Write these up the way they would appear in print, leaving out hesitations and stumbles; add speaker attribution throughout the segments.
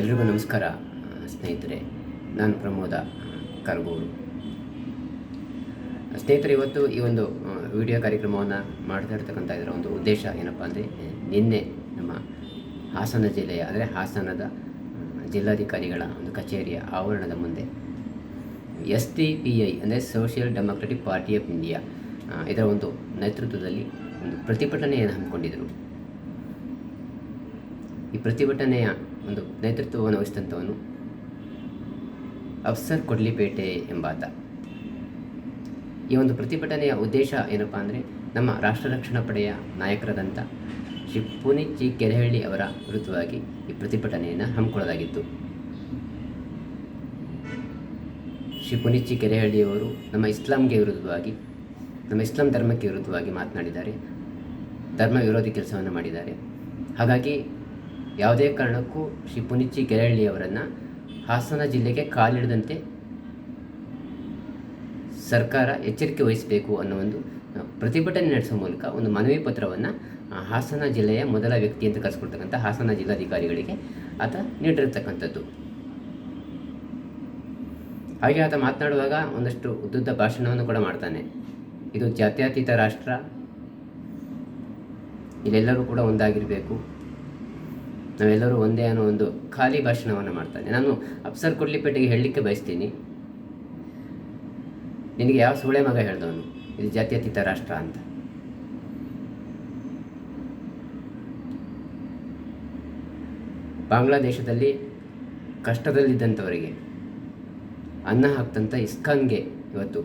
Speaker 1: ಎಲ್ರಿಗೂ ನಮಸ್ಕಾರ ಸ್ನೇಹಿತರೆ. ನಾನು ಪ್ರಮೋದ ಕರಗೂರು. ಸ್ನೇಹಿತರೆ, ಇವತ್ತು ಈ ಒಂದು ವಿಡಿಯೋ ಕಾರ್ಯಕ್ರಮವನ್ನು ಮಾಡ್ತಾ ಇರ್ತಕ್ಕಂಥ ಇದರ ಒಂದು ಉದ್ದೇಶ ಏನಪ್ಪ ಅಂದರೆ, ನಿನ್ನೆ ನಮ್ಮ ಹಾಸನ ಜಿಲ್ಲೆಯ ಅಂದರೆ ಹಾಸನದ ಜಿಲ್ಲಾಧಿಕಾರಿಗಳ ಒಂದು ಕಚೇರಿಯ ಆವರಣದ ಮುಂದೆ SDPI ಅಂದರೆ social democratic party of India ಇದರ ಒಂದು ನೇತೃತ್ವದಲ್ಲಿ ಒಂದು ಪ್ರತಿಭಟನೆಯನ್ನು ಹಮ್ಮಿಕೊಂಡಿದ್ದರು. ಈ ಪ್ರತಿಭಟನೆಯ ಒಂದು ನೇತೃತ್ವವನ್ನು ವಹಿಸಿದಂಥವನು ಅಫ್ಸರ್ ಕೊಡ್ಲಿಪೇಟೆ ಎಂಬಾತ. ಈ ಒಂದು ಪ್ರತಿಭಟನೆಯ ಉದ್ದೇಶ ಏನಪ್ಪ ಅಂದರೆ, ನಮ್ಮ ರಾಷ್ಟ್ರ ರಕ್ಷಣಾ ಪಡೆಯ ನಾಯಕರಾದಂಥ ಶ್ರೀ ಪುನೀತ್ ಜಿ ಕೆರೆಹಳ್ಳಿ ಅವರ ವಿರುದ್ಧವಾಗಿ ಈ ಪ್ರತಿಭಟನೆಯನ್ನು ಹಮ್ಮಿಕೊಳ್ಳಲಾಗಿತ್ತು. ಶ್ರೀ ಪುನೀತ್ ಜಿ ಕೆರೆಹಳ್ಳಿಯವರು ನಮ್ಮ ಇಸ್ಲಾಂಗೆ ವಿರುದ್ಧವಾಗಿ, ನಮ್ಮ ಇಸ್ಲಾಂ ಧರ್ಮಕ್ಕೆ ವಿರುದ್ಧವಾಗಿ ಮಾತನಾಡಿದ್ದಾರೆ, ಧರ್ಮ ವಿರೋಧಿ ಕೆಲಸವನ್ನು ಮಾಡಿದ್ದಾರೆ. ಹಾಗಾಗಿ ಯಾವುದೇ ಕಾರಣಕ್ಕೂ ಶ್ರೀ ಪುನೀತ್ ಜಿ ಕೆರೆಹಳ್ಳಿಯವರನ್ನು ಹಾಸನ ಜಿಲ್ಲೆಗೆ ಕಾಲಿಡದಂತೆ ಸರ್ಕಾರ ಎಚ್ಚರಿಕೆ ವಹಿಸಬೇಕು ಅನ್ನೋ ಒಂದು ಪ್ರತಿಭಟನೆ ನಡೆಸುವ ಮೂಲಕ ಒಂದು ಮನವಿ ಪತ್ರವನ್ನು ಹಾಸನ ಜಿಲ್ಲೆಯ ಮೊದಲ ವ್ಯಕ್ತಿ ಅಂತ ಕರೆಸ್ಕೊಳ್ತಕ್ಕಂಥ ಹಾಸನ ಜಿಲ್ಲಾಧಿಕಾರಿಗಳಿಗೆ ಆತ ನೀಡಿರತಕ್ಕಂಥದ್ದು. ಹಾಗೆ ಆತ ಮಾತನಾಡುವಾಗ ಒಂದಷ್ಟು ಉದ್ದುದ್ದ ಭಾಷಣವನ್ನು ಕೂಡ ಮಾಡ್ತಾನೆ. ಇದು ಜಾತ್ಯತೀತ ರಾಷ್ಟ್ರ, ಇಲ್ಲೆಲ್ಲರೂ ಕೂಡ ಒಂದಾಗಿರಬೇಕು, ನಾವೆಲ್ಲರೂ ಒಂದೇ ಅನ್ನೋ ಒಂದು ಖಾಲಿ ಭಾಷಣವನ್ನು ಮಾಡ್ತಾನೆ. ನಾನು ಅಫ್ಸರ್ ಕೊಡ್ಲಿಪೇಟೆಗೆ ಹೇಳಲಿಕ್ಕೆ ಬಯಸ್ತೀನಿ, ನಿನಗೆ ಯಾವ ಸೂಳೆ ಮಗ ಹೇಳ್ದವನು ಇದು ಜಾತ್ಯತೀತ ರಾಷ್ಟ್ರ ಅಂತ? ಬಾಂಗ್ಲಾದೇಶದಲ್ಲಿ ಕಷ್ಟದಲ್ಲಿದ್ದಂಥವರಿಗೆ ಅನ್ನ ಹಾಕ್ತಂಥ ಇಸ್ಕಾನ್ಗೆ ಇವತ್ತು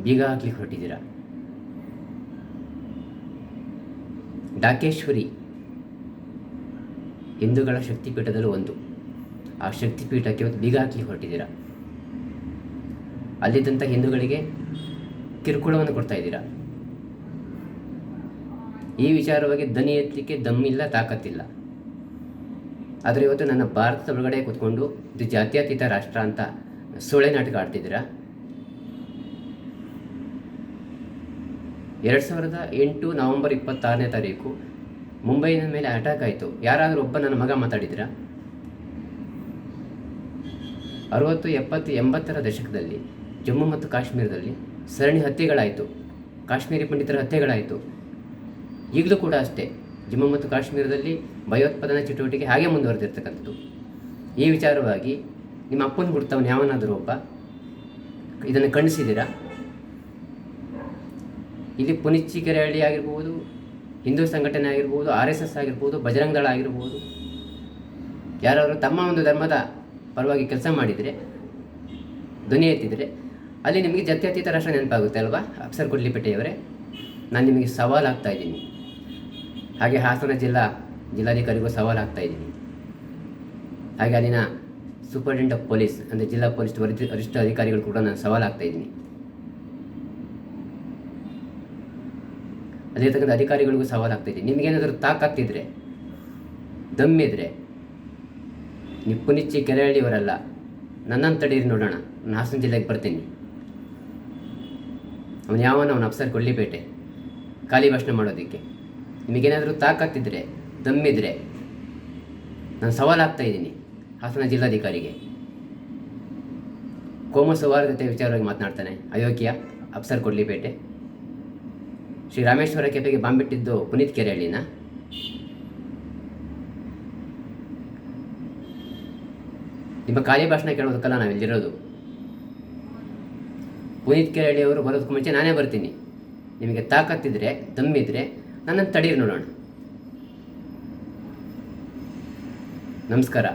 Speaker 1: ಬೀಗ ಹಾಕ್ಲಿಕ್ಕೆ ಹೊರಟಿದ್ದೀರಾ. ಡಾಕೇಶ್ವರಿ ಹಿಂದೂಗಳ ಶಕ್ತಿಪೀಠದಲ್ಲೂ ಒಂದು, ಆ ಶಕ್ತಿಪೀಠಕ್ಕೆ ಇವತ್ತು ಬೀಗ ಹಾಕಲಿಕ್ಕೆ ಹೊರಟಿದ್ದೀರಾ. ಅಲ್ಲಿದ್ದಂಥ ಹಿಂದೂಗಳಿಗೆ ಕಿರುಕುಳವನ್ನು ಕೊಡ್ತಾ ಇದ್ದೀರಾ. ಈ ವಿಚಾರವಾಗಿ ದನಿ ಎತ್ತಲಿಕ್ಕೆ ದಮ್ಮಿಲ್ಲ, ತಾಕತ್ತಿಲ್ಲ. ಆದರೆ ಇವತ್ತು ನನ್ನ ಭಾರತದ ಒಳಗಡೆ ಕೂತ್ಕೊಂಡು ಇದು ಜಾತ್ಯತೀತ ರಾಷ್ಟ್ರ ಅಂತ ಸೊಳ್ಳೆ ನಾಟಕ ಆಡ್ತಿದ್ದೀರಾ. 2008 ನವೆಂಬರ್ 26ನೇ ತಾರೀಕು ಮುಂಬೈನ ಮೇಲೆ ಅಟ್ಯಾಕ್ ಆಯಿತು. ಯಾರಾದರೂ ಒಬ್ಬ ನನ್ನ ಮಗ ಮಾತಾಡಿದ್ರಾ? 60, 70, 80ರ ದಶಕದಲ್ಲಿ ಜಮ್ಮು ಮತ್ತು ಕಾಶ್ಮೀರದಲ್ಲಿ ಸರಣಿ ಹತ್ಯೆಗಳಾಯಿತು, ಕಾಶ್ಮೀರಿ ಪಂಡಿತರ ಹತ್ಯೆಗಳಾಯಿತು. ಈಗಲೂ ಕೂಡ ಅಷ್ಟೇ, ಜಮ್ಮು ಮತ್ತು ಕಾಶ್ಮೀರದಲ್ಲಿ ಭಯೋತ್ಪಾದನಾ ಚಟುವಟಿಕೆ ಹಾಗೆ ಮುಂದುವರೆದಿರ್ತಕ್ಕಂಥದ್ದು. ಈ ವಿಚಾರವಾಗಿ ನಿಮ್ಮ ಅಪ್ಪನ ಹುಡ್ತವನು ಯಾವನಾದರೂ ಒಬ್ಬ ಇದನ್ನು ಖಂಡಿಸಿದ್ದೀರಾ? ಇಲ್ಲಿ ಪುನೀತ್ ಜಿ ಕೆರೆಹಳ್ಳಿ ಆಗಿರ್ಬೋದು, ಹಿಂದೂ ಸಂಘಟನೆ ಆಗಿರ್ಬೋದು, RSS ಆಗಿರ್ಬೋದು, ಬಜರಂಗ ದಳ ಆಗಿರ್ಬೋದು, ಯಾರಾದರೂ ತಮ್ಮ ಒಂದು ಧರ್ಮದ ಪರವಾಗಿ ಕೆಲಸ ಮಾಡಿದರೆ, ಧ್ವನಿ ಎತ್ತಿದರೆ, ಅಲ್ಲಿ ನಿಮಗೆ ಜಾತ್ಯತೀತ ರಾಷ್ಟ್ರ ನೆನಪಾಗುತ್ತೆ ಅಲ್ವಾ ಅಫ್ಸರ್ ಕೊಡ್ಲಿಪೇಟೆಯವರೇ? ನಾನು ನಿಮಗೆ ಸವಾಲು ಆಗ್ತಾಯಿದ್ದೀನಿ, ಹಾಗೆ ಹಾಸನ ಜಿಲ್ಲಾಧಿಕಾರಿಗೂ ಸವಾಲು ಆಗ್ತಾಯಿದ್ದೀನಿ, ಹಾಗೆ ಅಲ್ಲಿನ ಸೂಪರಿಂಟೆಂಡೆಂಟ್ ಆಫ್ ಪೊಲೀಸ್ ಅಂದರೆ ಜಿಲ್ಲಾ ಪೊಲೀಸ್ ವರಿಷ್ಠ ಅಧಿಕಾರಿಗಳು ಕೂಡ ನಾನು ಸವಾಲು ಆಗ್ತಾಯಿದ್ದೀನಿ. ಅಲ್ಲಿರ್ತಕ್ಕಂಥ ಅಧಿಕಾರಿಗಳಿಗೂ ಸವಾಲು ಆಗ್ತಾಯಿದ್ದೀನಿ. ನಿಮಗೇನಾದರೂ ತಾಕತ್ತಿದ್ರೆ, ದಮ್ಮಿದ್ರೆ, ನೀವು ಪುನೀತ್ ಜಿ ಕೆರೆಹಳ್ಳಿಯವರಲ್ಲ, ನನ್ನನ್ನು ತಡೀರಿ ನೋಡೋಣ, ನಾನು ಹಾಸನ ಜಿಲ್ಲೆಗೆ ಬರ್ತೀನಿ. ಅವನು ಅಫ್ಸರ್ ಕೊಡ್ಲಿಪೇಟೆ ಖಾಲಿ ಭಾಷಣ ಮಾಡೋದಕ್ಕೆ. ನಿಮಗೇನಾದರೂ ತಾಕತ್ತಿದ್ರೆ, ದಮ್ಮಿದ್ರೆ, ನಾನು ಸವಾಲು ಆಗ್ತಾಯಿದ್ದೀನಿ ಹಾಸನ ಜಿಲ್ಲಾಧಿಕಾರಿಗೆ. ಕೋಮು ಸೌಹಾರ್ದತೆ ವಿಚಾರವಾಗಿ ಮಾತನಾಡ್ತಾನೆ ಅಯೋಗ್ಯ ಅಫ್ಸರ್ ಕೊಡ್ಲಿಪೇಟೆ. ಶ್ರೀ ರಾಮೇಶ್ವರ ಕೆಫೆಗೆ ಬಾಂಬಿಟ್ಟಿದ್ದು ಪುನೀತ್ ಕೆರೆಹಳ್ಳಿನ? ನಿಮ್ಮ ಖಾಲಿ ಭಾಷಣ ಕೇಳೋದಕ್ಕಲ್ಲ ನಾವಿಲ್ಲಿರೋದು. ಪುನೀತ್ ಕೆರೆಹಳ್ಳಿಯವರು ಬರೋದಕ್ಕೂ ಮುಂಚೆ ನಾನೇ ಬರ್ತೀನಿ. ನಿಮಗೆ ತಾಕತ್ತಿದ್ರೆ, ದಮ್ಮಿದ್ರೆ, ನನ್ನನ್ನು ತಡೀರಿ ನೋಡೋಣ. ನಮಸ್ಕಾರ.